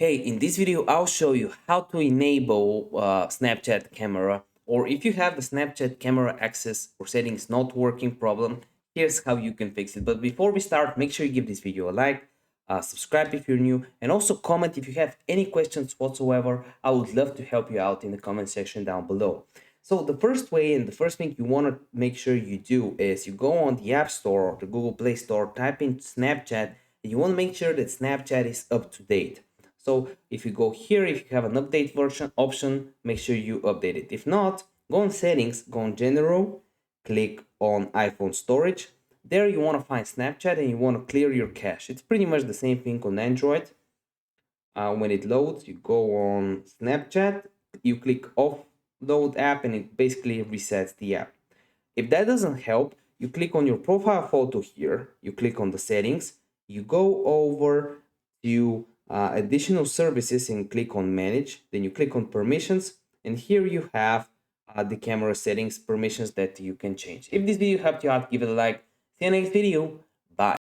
Hey, in this video, I'll show you how to enable Snapchat camera, or if you have the Snapchat camera access or settings not working problem, here's how you can fix it. But before we start, make sure you give this video a like, subscribe if you're new, and also comment if you have any questions whatsoever. I would love to help you out in the comment section down below. So the first way and the first thing you want to make sure you do is you go on the App Store or the Google Play Store, type in Snapchat, and you want to make sure that Snapchat is up to date. So if you go here, if you have an update version option, make sure you update it. If not, go on settings, go on general, click on iPhone storage. There you want to find Snapchat and you want to clear your cache. It's pretty much the same thing on Android. When it loads, you go on Snapchat, you click offload app and it basically resets the app. If that doesn't help, you click on your profile photo here, you click on the settings, you go over to additional services and click on manage, then you click on permissions, and here you have the camera settings permissions that you can change. If this video helped you out, give it a like. See you next video. Bye.